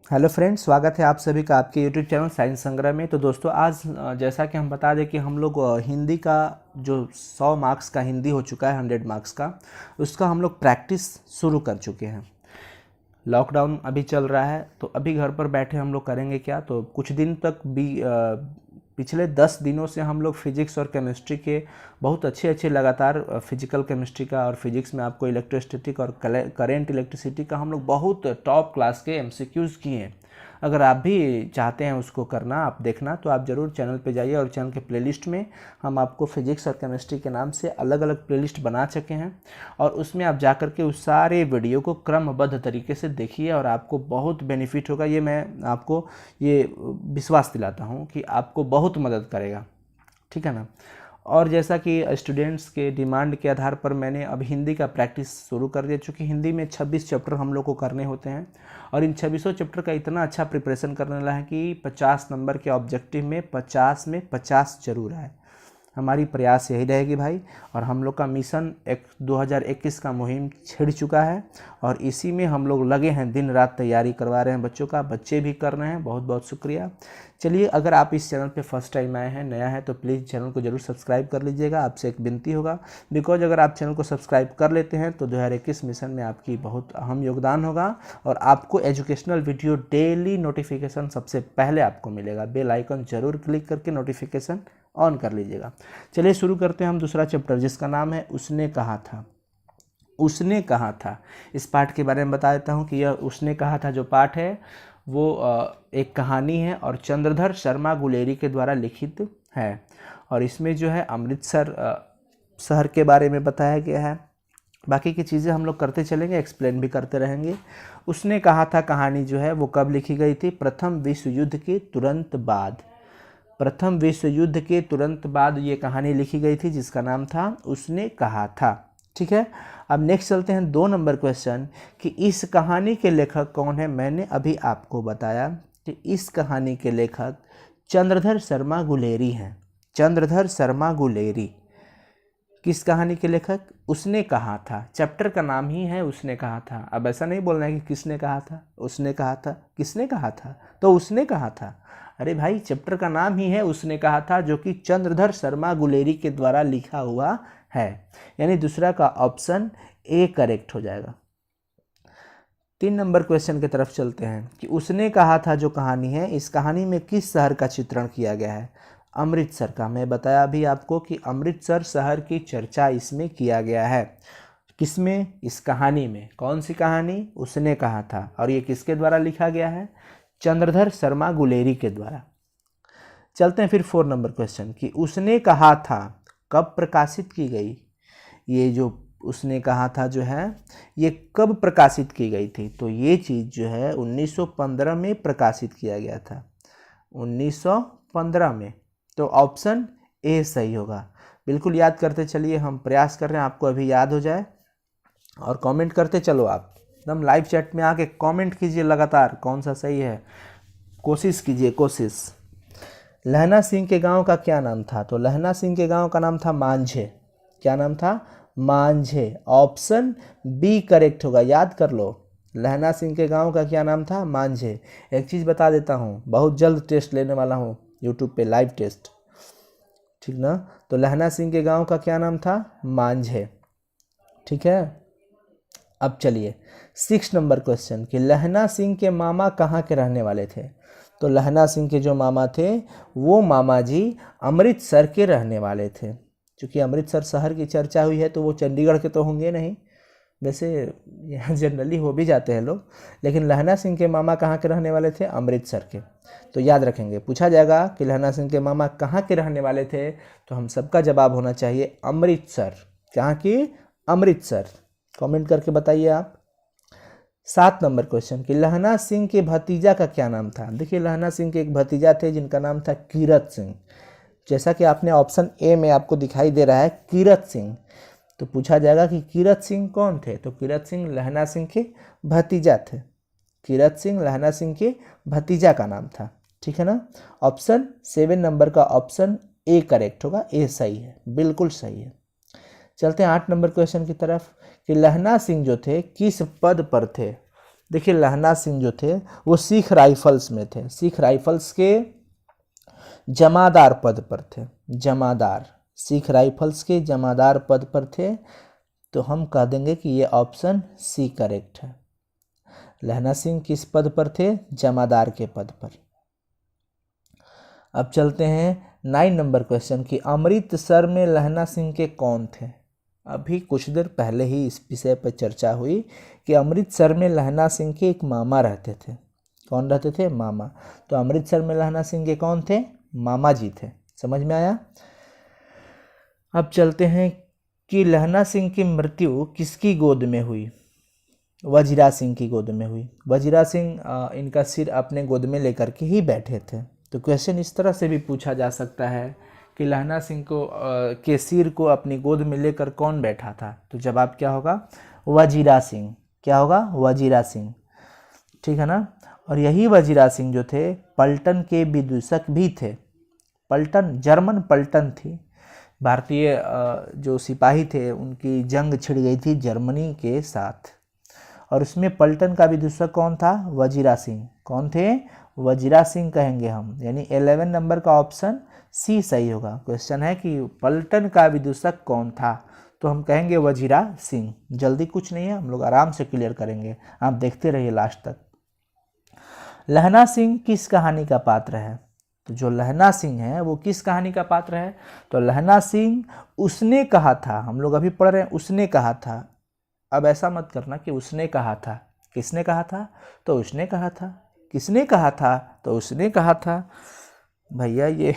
Hello friends, स्वागत है आप सभी का आपके यूट्यूब चैनल साइंस संग्रह में। तो दोस्तों आज जैसा कि हम बता दें कि हम लोग हिंदी का जो 100 मार्क्स का हिंदी हो चुका है, 100 मार्क्स का, उसका हम लोग प्रैक्टिस शुरू कर चुके हैं। लॉकडाउन अभी चल रहा है तो अभी घर पर बैठे हम लोग करेंगे क्या, तो कुछ दिन तक भी पिछले 10 दिनों से हम लोग फिजिक्स और केमिस्ट्री के बहुत अच्छे अच्छे लगातार फिजिकल केमिस्ट्री का और फिजिक्स में आपको इलेक्ट्रोस्टैटिक और करेंट इलेक्ट्रिसिटी का हम लोग बहुत टॉप क्लास के एमसीक्यूज़ किए हैं। अगर आप भी चाहते हैं उसको करना, आप देखना, तो आप ज़रूर चैनल पे जाइए और चैनल के प्लेलिस्ट में हम आपको फिजिक्स और केमिस्ट्री के नाम से अलग अलग प्लेलिस्ट बना चुके हैं और उसमें आप जा कर के उस सारे वीडियो को क्रमबद्ध तरीके से देखिए और आपको बहुत बेनिफिट होगा। ये मैं आपको ये विश्वास दिलाता हूँ कि आपको बहुत मदद करेगा, ठीक है ना। और जैसा कि स्टूडेंट्स के डिमांड के आधार पर मैंने अब हिंदी का प्रैक्टिस शुरू कर दिया, चूँकि हिंदी में 26 चैप्टर हम लोग को करने होते हैं और इन 26 चैप्टर का इतना अच्छा प्रिपरेशन करने वाला है कि 50 नंबर के ऑब्जेक्टिव में 50 में 50 जरूर है। हमारी प्रयास यही रहेगी भाई, और हम लोग का मिशन 2021 का मुहिम छिड़ चुका है और इसी में हम लोग लगे हैं, दिन रात तैयारी करवा रहे हैं बच्चों का, बच्चे भी कर रहे हैं। बहुत बहुत शुक्रिया। चलिए, अगर आप इस चैनल पे फर्स्ट टाइम आए हैं, नया है, तो प्लीज़ चैनल को जरूर सब्सक्राइब कर लीजिएगा। आपसे एक विनती होगा, बिकॉज अगर आप चैनल को सब्सक्राइब कर लेते हैं तो 2021 मिशन में आपकी बहुत अहम योगदान होगा और आपको एजुकेशनल वीडियो डेली नोटिफिकेशन सबसे पहले आपको मिलेगा। बेल आइकन जरूर क्लिक करके नोटिफिकेशन ऑन कर लीजिएगा। चलिए शुरू करते हैं हम दूसरा चैप्टर, जिसका नाम है उसने कहा था। उसने कहा था, इस पाठ के बारे में बता देता हूँ कि यह उसने कहा था जो पाठ है वो एक कहानी है और चंद्रधर शर्मा गुलेरी के द्वारा लिखित है और इसमें जो है अमृतसर शहर के बारे में बताया गया है। बाकी की चीज़ें हम लोग करते चलेंगे, एक्सप्लेन भी करते रहेंगे। उसने कहा था कहानी जो है वो कब लिखी गई थी? प्रथम विश्व युद्ध के तुरंत बाद। प्रथम विश्व युद्ध के तुरंत बाद ये कहानी लिखी गई थी जिसका नाम था उसने कहा था, ठीक है। अब नेक्स्ट चलते हैं 2 नंबर क्वेश्चन कि इस कहानी के लेखक कौन है। मैंने अभी आपको बताया कि इस कहानी के लेखक चंद्रधर शर्मा गुलेरी हैं। चंद्रधर शर्मा गुलेरी किस कहानी के लेखक? उसने कहा था। चैप्टर का नाम ही है उसने कहा था। अब ऐसा नहीं बोलना है कि किसने कहा था, उसने कहा था, किसने कहा था, तो उसने कहा था। अरे भाई, चैप्टर का नाम ही है उसने कहा था, जो कि चंद्रधर शर्मा गुलेरी के द्वारा लिखा हुआ है, यानी दूसरा का ऑप्शन ए करेक्ट हो जाएगा। 3 नंबर क्वेश्चन की तरफ चलते हैं कि उसने कहा था जो कहानी है, इस कहानी में किस शहर का चित्रण किया गया है? अमृतसर का। मैं बताया अभी आपको कि अमृतसर शहर की चर्चा इसमें किया गया है। किसमें? इस कहानी में। कौन सी कहानी? उसने कहा था। और ये किसके द्वारा लिखा गया है? चंद्रधर शर्मा गुलेरी के द्वारा। चलते हैं फिर 4 नंबर क्वेश्चन कि उसने कहा था कब प्रकाशित की गई। ये जो उसने कहा था जो है ये कब प्रकाशित की गई थी? तो ये चीज़ जो है 1915 में प्रकाशित किया गया था। 1915 में। तो ऑप्शन ए सही होगा। बिल्कुल याद करते चलिए, हम प्रयास कर रहे हैं आपको अभी याद हो जाए। और कमेंट करते चलो, आप एकदम लाइव चैट में आके कमेंट कीजिए लगातार, कौन सा सही है, कोशिश कीजिए, कोशिश। लहना सिंह के गांव का क्या नाम था? तो लहना सिंह के गांव का नाम था मांझे। क्या नाम था? मांझे। ऑप्शन बी करेक्ट होगा, याद कर लो। लहना सिंह के गांव का क्या नाम था? मांझे। एक चीज़ बता देता हूँ, बहुत जल्द टेस्ट लेने वाला हूँ यूट्यूब पे, लाइव टेस्ट, ठीक ना। तो लहना सिंह के गांव का क्या नाम था? मांझे, ठीक है। अब चलिए 6 नंबर क्वेश्चन कि लहना सिंह के मामा कहाँ के रहने वाले थे? तो लहना सिंह के जो मामा थे वो मामा जी अमृतसर के रहने वाले थे। क्योंकि अमृतसर शहर की चर्चा हुई है तो वो चंडीगढ़ के तो होंगे नहीं, वैसे यहाँ जनरली हो भी जाते हैं लोग, लेकिन लहना सिंह के मामा कहाँ के रहने वाले थे? अमृतसर के। तो याद रखेंगे, पूछा जाएगा कि लहना सिंह के मामा कहाँ के रहने वाले थे, तो हम सबका जवाब होना चाहिए अमृतसर। कहाँ की? अमृतसर। कमेंट करके बताइए आप। 7 नंबर क्वेश्चन कि लहना सिंह के भतीजा का क्या नाम था? देखिए, लहना सिंह के एक भतीजा थे जिनका नाम था कीरत सिंह। जैसा कि आपने ऑप्शन ए में आपको दिखाई दे रहा है कीरत सिंह, तो पूछा जाएगा कि कीरत सिंह कौन थे? तो कीरत सिंह लहना सिंह के भतीजा थे। कीरत सिंह लहना सिंह के भतीजा का नाम था, ठीक है ना। ऑप्शन 7 नंबर का ऑप्शन ए करेक्ट होगा, ए सही है, बिल्कुल सही है। चलते हैं 8 नंबर क्वेश्चन की तरफ कि लहना सिंह जो थे किस पद पर थे? देखिए लहना सिंह जो थे वो सिख राइफल्स में थे, सिख राइफल्स के जमादार पद पर थे, जमादार, सिख राइफल्स के जमादार पद पर थे। तो हम कह देंगे कि ये ऑप्शन सी करेक्ट है। लहना सिंह किस पद पर थे? जमादार के पद पर। अब चलते हैं 9 नंबर क्वेश्चन की, अमृतसर में लहना सिंह के कौन थे? अभी कुछ देर पहले ही इस विषय पर चर्चा हुई कि अमृतसर में लहना सिंह के एक मामा रहते थे। कौन रहते थे? मामा। तो अमृतसर में लहना सिंह के कौन थे? मामा जी थे। समझ में आया? अब चलते हैं कि लहना सिंह की मृत्यु किसकी गोद में हुई? वजीरा सिंह की गोद में हुई। वजीरा सिंह इनका सिर अपने गोद में लेकर के ही बैठे थे। तो क्वेश्चन इस तरह से भी पूछा जा सकता है कि लहना सिंह को के सिर को अपनी गोद में लेकर कौन बैठा था? तो जवाब क्या होगा? वजीरा सिंह। क्या होगा? वजीरा सिंह। ठीक है ना? और यही वजीरा सिंह जो थे पलटन के विदूषक भी थे। पलटन, जर्मन पलटन थी, भारतीय जो सिपाही थे उनकी जंग छिड़ गई थी जर्मनी के साथ, और उसमें पलटन का विदूषक कौन था? वजीरा सिंह। कौन थे? वजीरा सिंह कहेंगे हम, यानी 11 नंबर का ऑप्शन सी सही होगा। क्वेश्चन है कि पलटन का विदूषक कौन था, तो हम कहेंगे वजीरा सिंह। जल्दी कुछ नहीं है, हम लोग आराम से क्लियर करेंगे, आप देखते रहिए लास्ट तक। लहना सिंह किस कहानी का पात्र है? तो जो लहना सिंह है वो किस कहानी का पात्र है? तो लहना सिंह उसने कहा था, हम लोग अभी पढ़ रहे हैं उसने कहा था। अब ऐसा मत करना कि उसने कहा था। किसने कहा था? तो उसने कहा था। किसने कहा था? तो उसने कहा था। भैया ये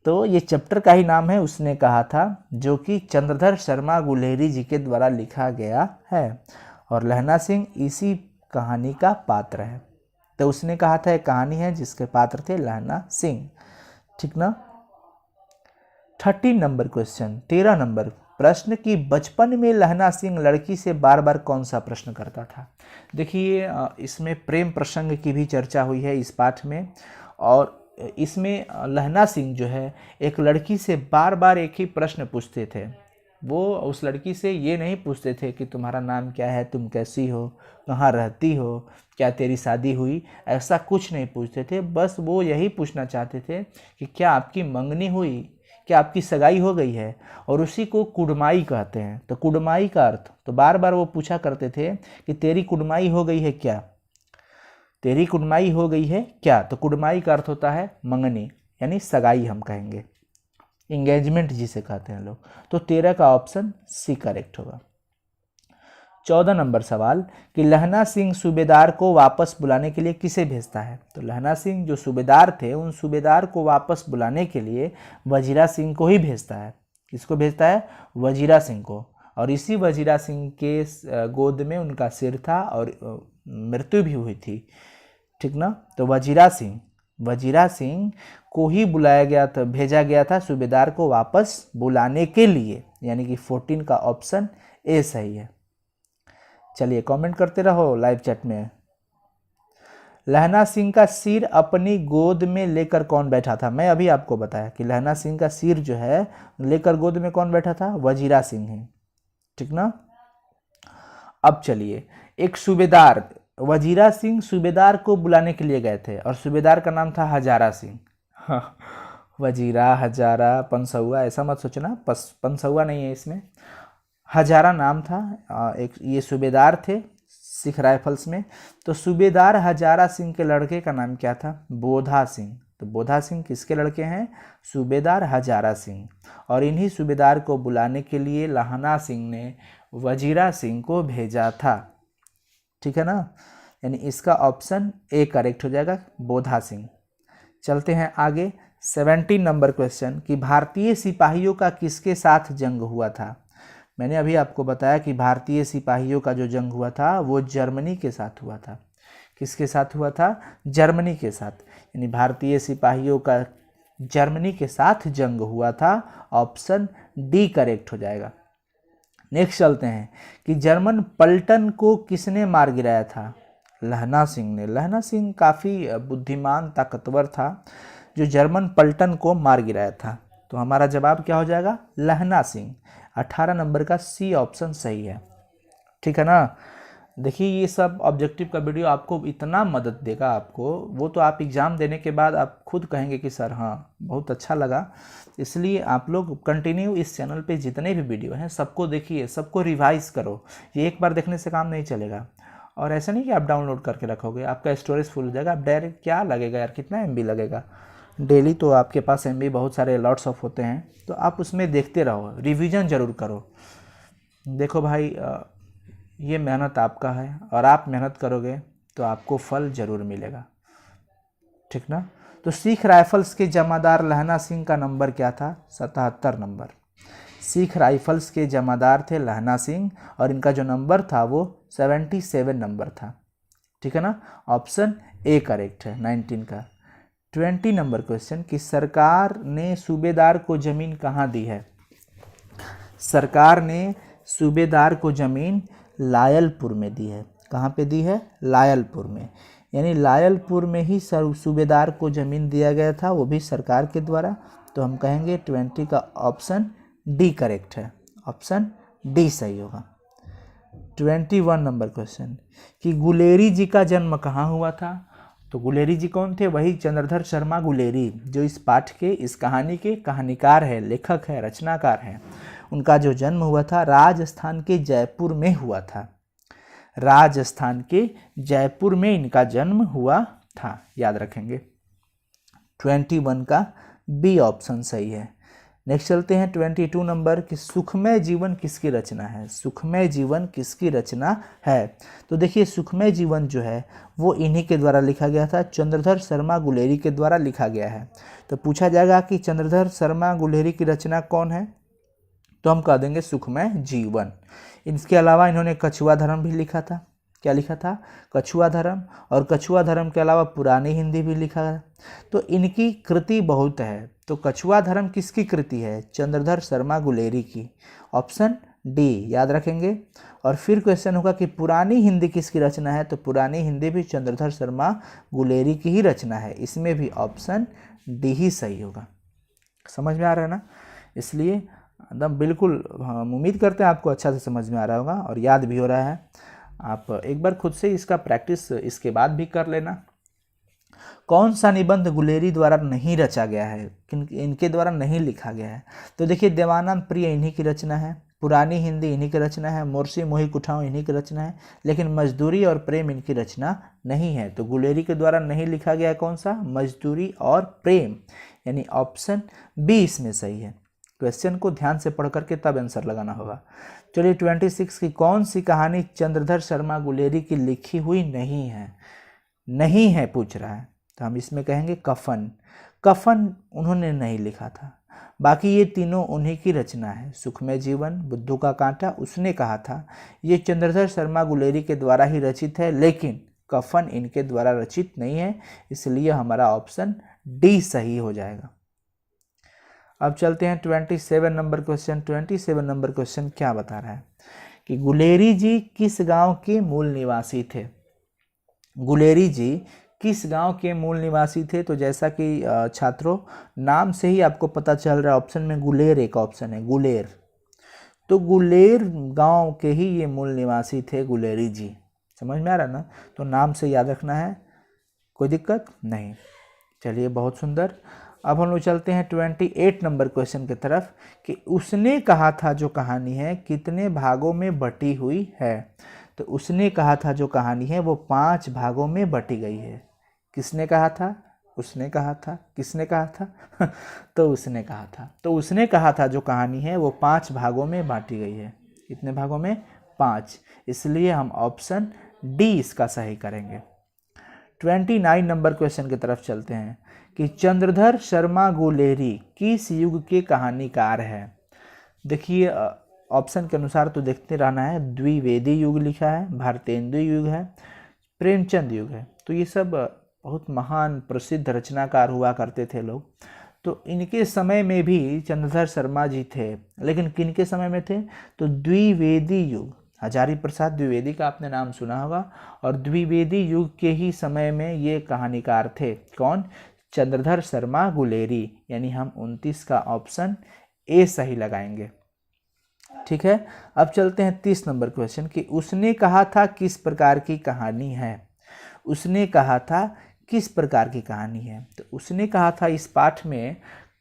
तो ये चैप्टर का ही नाम है उसने कहा था, जो कि चंद्रधर शर्मा गुलेरी जी के द्वारा लिखा गया है, और लहना सिंह इसी कहानी का पात्र है। तो उसने कहा था एक कहानी है जिसके पात्र थे लहना सिंह। ठीक ना? 13 नंबर क्वेश्चन, 13 नंबर प्रश्न कि बचपन में लहना सिंह लड़की से बार बार कौन सा प्रश्न करता था? देखिए इसमें प्रेम प्रसंग की भी चर्चा हुई है इस पाठ में, और इसमें लहना सिंह जो है एक लड़की से बार बार एक ही प्रश्न पूछते थे। वो उस लड़की से ये नहीं पूछते थे कि तुम्हारा नाम क्या है, तुम कैसी हो, कहाँ रहती हो, क्या तेरी शादी हुई, ऐसा कुछ नहीं पूछते थे। बस वो यही पूछना चाहते थे कि क्या आपकी मंगनी हुई, क्या आपकी सगाई हो गई है, और उसी को कुड़माई कहते हैं। तो कुड़माई का अर्थ, तो बार बार वो पूछा करते थे कि तेरी कुड़माई हो गई है क्या, तेरी कुड़माई हो गई है क्या। तो कुड़माई का अर्थ होता है मंगनी, यानी सगाई हम कहेंगे, इंगेजमेंट जिसे कहते हैं लोग। तो 13 का ऑप्शन सी करेक्ट होगा। 14 नंबर सवाल कि लहना सिंह सूबेदार को वापस बुलाने के लिए किसे भेजता है? तो लहना सिंह जो सूबेदार थे उन सूबेदार को वापस बुलाने के लिए वजीरा सिंह को ही भेजता है। किसको भेजता है? वजीरा सिंह को। और इसी वजीरा सिंह के गोद में उनका सिर था और मृत्यु भी हुई थी। ठीक ना? तो वजीरा सिंह को ही बुलाया गया था, भेजा गया था सूबेदार को वापस बुलाने के लिए, यानी कि 14 का ऑप्शन ए सही है। चलिए कमेंट करते रहो लाइव चैट में। लहना सिंह का सिर अपनी गोद में लेकर कौन बैठा था? मैं अभी आपको बताया कि लहना सिंह का सिर जो है लेकर गोद में कौन बैठा था? वजीरा सिंह है। ठीक ना? अब चलिए, एक सूबेदार, वजीरा सिंह सूबेदार को बुलाने के लिए गए थे और सूबेदार का नाम था हजारा सिंह। हाँ, वजीरा, हजारा, पनसौआ ऐसा मत सोचना, पनसौआ नहीं है इसमें, हजारा नाम था। एक ये सूबेदार थे सिख राइफल्स में। तो सूबेदार हजारा सिंह के लड़के का नाम क्या था? बोधा सिंह। तो बोधा सिंह किसके लड़के हैं? सूबेदार हजारा सिंह। और इन्हीं सूबेदार को बुलाने के लिए लहना सिंह ने वजीरा सिंह को भेजा था। ठीक है ना? यानी इसका ऑप्शन ए करेक्ट हो जाएगा, बोधा सिंह। चलते हैं आगे 17 नंबर क्वेश्चन कि भारतीय सिपाहियों का किसके साथ जंग हुआ था? मैंने अभी आपको बताया कि भारतीय सिपाहियों का जो जंग हुआ था वो जर्मनी के साथ हुआ था। किसके साथ हुआ था? जर्मनी के साथ। यानी भारतीय सिपाहियों का जर्मनी के साथ जंग हुआ था, ऑप्शन डी करेक्ट हो जाएगा। नेक्स्ट चलते हैं कि जर्मन पलटन को किसने मार गिराया था? लहना सिंह ने। लहना सिंह काफ़ी बुद्धिमान, ताकतवर था जो जर्मन पलटन को मार गिराया था। तो हमारा जवाब क्या हो जाएगा? लहना सिंह। 18 नंबर का सी ऑप्शन सही है। ठीक है ना? देखिए ये सब ऑब्जेक्टिव का वीडियो आपको इतना मदद देगा आपको, वो तो आप एग्ज़ाम देने के बाद आप खुद कहेंगे कि सर हाँ बहुत अच्छा लगा। इसलिए आप लोग कंटिन्यू इस चैनल पे जितने भी वीडियो हैं सबको देखिए, सबको रिवाइज करो। ये एक बार देखने से काम नहीं चलेगा। और ऐसा नहीं कि आप डाउनलोड करके रखोगे, आपका स्टोरेज फुल हो जाएगा, आप डायरेक्ट क्या लगेगा यार, कितना MB लगेगा डेली, तो आपके पास MB बहुत सारे लॉट्स ऑफ होते हैं, तो आप उसमें देखते रहो, रिवीजन ज़रूर करो। देखो भाई ये मेहनत आपका है और आप मेहनत करोगे तो आपको फल ज़रूर मिलेगा, ठीक ना। तो सिख राइफल्स के जमादार लहना सिंह का नंबर क्या था? 77 नंबर। सिख राइफल्स के जमादार थे लहना सिंह और इनका जो नंबर था वो 77 नंबर था, ठीक है ना। ऑप्शन ए करेक्ट है 19 का। 20 नंबर क्वेश्चन कि सरकार ने सूबेदार को ज़मीन कहाँ दी है? सरकार ने सूबेदार को ज़मीन लायलपुर में दी है। कहाँ पे दी है? लायलपुर में, यानी लायलपुर में ही सूबेदार को ज़मीन दिया गया था, वो भी सरकार के द्वारा। तो हम कहेंगे 20 का ऑप्शन डी करेक्ट है, ऑप्शन डी सही होगा। 21 नंबर क्वेश्चन कि गुलेरी जी का जन्म कहाँ हुआ था? तो गुलेरी जी कौन थे? वही चंद्रधर शर्मा गुलेरी, जो इस पाठ के, इस कहानी के कहानीकार है, लेखक है, रचनाकार है। उनका जो जन्म हुआ था राजस्थान के जयपुर में हुआ था। राजस्थान के जयपुर में इनका जन्म हुआ था, याद रखेंगे। 21 का बी ऑप्शन सही है। नेक्स्ट चलते हैं 22 नंबर कि सुखमय जीवन किसकी रचना है? सुखमय जीवन किसकी रचना है? तो देखिए सुखमय जीवन जो है वो इन्हीं के द्वारा लिखा गया था, चंद्रधर शर्मा गुलेरी के द्वारा लिखा गया है। तो पूछा जाएगा कि चंद्रधर शर्मा गुलेरी की रचना कौन है, तो हम कह देंगे सुखमय जीवन। इसके अलावा इन्होंने कछुआ धर्म भी लिखा था। क्या लिखा था? कछुआ धर्म। और कछुआ धर्म के अलावा पुरानी हिंदी भी लिखा है। तो इनकी कृति बहुत है। तो कछुआ धर्म किसकी कृति है? चंद्रधर शर्मा गुलेरी की, ऑप्शन डी याद रखेंगे। और फिर क्वेश्चन होगा कि पुरानी हिंदी किसकी रचना है? तो पुरानी हिंदी भी चंद्रधर शर्मा गुलेरी की ही रचना है, इसमें भी ऑप्शन डी ही सही होगा। समझ में आ रहा है ना? इसलिए एकदम बिल्कुल हम उम्मीद करते हैं आपको अच्छा से समझ में आ रहा होगा और याद भी हो रहा है। आप एक बार खुद से इसका प्रैक्टिस इसके बाद भी कर लेना। कौन सा निबंध गुलेरी द्वारा नहीं रचा गया है, इनके द्वारा नहीं लिखा गया है? तो देखिए देवानंद प्रिय इन्हीं की रचना है, पुरानी हिंदी इन्हीं की रचना है, मोर्शी मोही कुठाओं इन्हीं की रचना है, लेकिन मजदूरी और प्रेम इनकी रचना नहीं है। तो गुलेरी के द्वारा नहीं लिखा गया कौन सा? मजदूरी और प्रेम, यानी ऑप्शन बी इसमें सही है। क्वेश्चन को ध्यान से पढ़ करके तब आंसर लगाना होगा। चलिए 26 की कौन सी कहानी चंद्रधर शर्मा गुलेरी की लिखी हुई नहीं है? नहीं है पूछ रहा है, तो हम इसमें कहेंगे कफन। कफन उन्होंने नहीं लिखा था। बाकी ये तीनों उन्हीं की रचना है। सुखमय जीवन, बुद्धू का कांटा उसने कहा था, ये चंद्रधर शर्मा गुलेरी के द्वारा ही रचित है, लेकिन कफन इनके द्वारा रचित नहीं है, इसलिए हमारा ऑप्शन डी सही हो जाएगा। अब चलते हैं 27 नंबर क्वेश्चन। 27 नंबर क्वेश्चन क्या बता रहा है कि गुलेरी जी किस गांव के मूल निवासी थे? गुलेरी जी किस गांव के मूल निवासी थे? तो जैसा कि छात्रों नाम से ही आपको पता चल रहा है, ऑप्शन में गुलेर एक ऑप्शन है, गुलेर। तो गुलेर गांव के ही ये मूल निवासी थे गुलेरी जी। समझ में आ रहा है ना? तो नाम से याद रखना है, कोई दिक्कत नहीं। चलिए बहुत सुंदर। अब हम लोग चलते हैं 28 नंबर क्वेश्चन की तरफ कि उसने कहा था जो कहानी है कितने भागों में बटी हुई है? तो उसने कहा था जो कहानी है वो 5 भागों में बटी गई है। किसने कहा था? उसने कहा था। किसने कहा था? तो उसने कहा था। तो उसने कहा था जो कहानी है वो 5 भागों में बांटी गई है। कितने भागों में? 5। इसलिए हम ऑप्शन डी इसका सही करेंगे। 29 नंबर क्वेश्चन की तरफ चलते हैं कि चंद्रधर शर्मा गुलेरी किस युग के कहानीकार है? देखिए ऑप्शन के अनुसार तो देखते रहना है। द्विवेदी युग लिखा है, भारतेंदु युग है, प्रेमचंद युग है। तो ये सब बहुत महान प्रसिद्ध रचनाकार हुआ करते थे लोग। तो इनके समय में भी चंद्रधर शर्मा जी थे, लेकिन किनके समय में थे? तो द्विवेदी युग, हजारी प्रसाद द्विवेदी का आपने नाम सुना होगा, और द्विवेदी युग के ही समय में ये कहानीकार थे। कौन? चंद्रधर शर्मा गुलेरी, यानी हम 29 का ऑप्शन ए सही लगाएंगे। ठीक है। अब चलते हैं 30 नंबर क्वेश्चन कि उसने कहा था किस प्रकार की कहानी है। उसने कहा था किस प्रकार की कहानी है, तो उसने कहा था इस पाठ में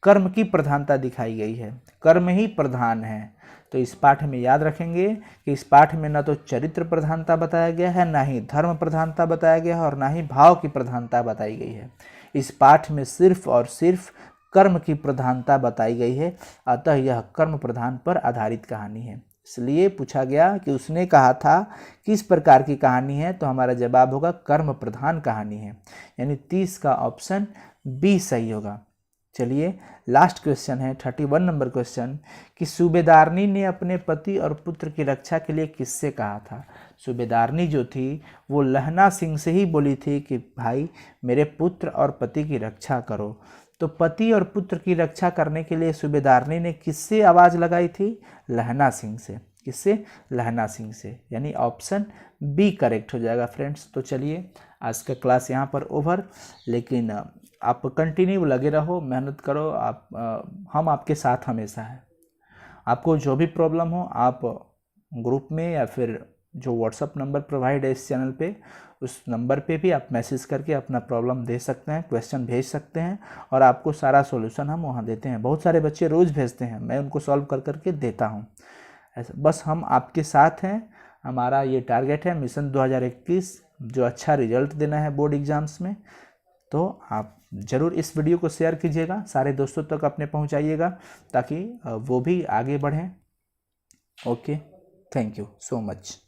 कर्म की प्रधानता दिखाई गई है, कर्म ही प्रधान है। तो इस पाठ में याद रखेंगे कि इस पाठ में ना तो चरित्र प्रधानता बताया गया है, ना ही धर्म प्रधानता बताया गया है, और ना ही भाव की प्रधानता बताई गई है। इस पाठ में सिर्फ और सिर्फ कर्म की प्रधानता बताई गई है, अतः यह कर्म प्रधान पर आधारित कहानी है। इसलिए पूछा गया कि उसने कहा था किस प्रकार की कहानी है, तो हमारा जवाब होगा कर्म प्रधान कहानी है, यानी 30 का ऑप्शन बी सही होगा। चलिए लास्ट क्वेश्चन है 31 नंबर क्वेश्चन कि सूबेदारनी ने अपने पति और पुत्र की रक्षा के लिए किससे कहा था। सूबेदारनी जो थी वो लहना सिंह से ही बोली थी कि भाई मेरे पुत्र और पति की रक्षा करो। तो पति और पुत्र की रक्षा करने के लिए सूबेदारनी ने किससे आवाज़ लगाई थी, लहना सिंह से। किससे, लहना सिंह से, यानी ऑप्शन बी करेक्ट हो जाएगा फ्रेंड्स। तो चलिए आज का क्लास यहाँ पर ओवर, लेकिन आप कंटिन्यू लगे रहो, मेहनत करो, हम आपके साथ हमेशा हैं। आपको जो भी प्रॉब्लम हो आप ग्रुप में या फिर जो व्हाट्सअप नंबर प्रोवाइड है इस चैनल पे, उस नंबर पे भी आप मैसेज करके अपना प्रॉब्लम दे सकते हैं, क्वेश्चन भेज सकते हैं, और आपको सारा सॉल्यूशन हम वहाँ देते हैं। बहुत सारे बच्चे रोज़ भेजते हैं, मैं उनको सॉल्व कर करके देता हूँ। ऐसा बस हम आपके साथ हैं, हमारा ये टारगेट है मिशन 2021, जो अच्छा रिजल्ट देना है बोर्ड एग्ज़ाम्स में। तो आप ज़रूर इस वीडियो को शेयर कीजिएगा, सारे दोस्तों तक अपने पहुंचाइएगा, ताकि वो भी आगे बढ़ें। Okay, thank you so much.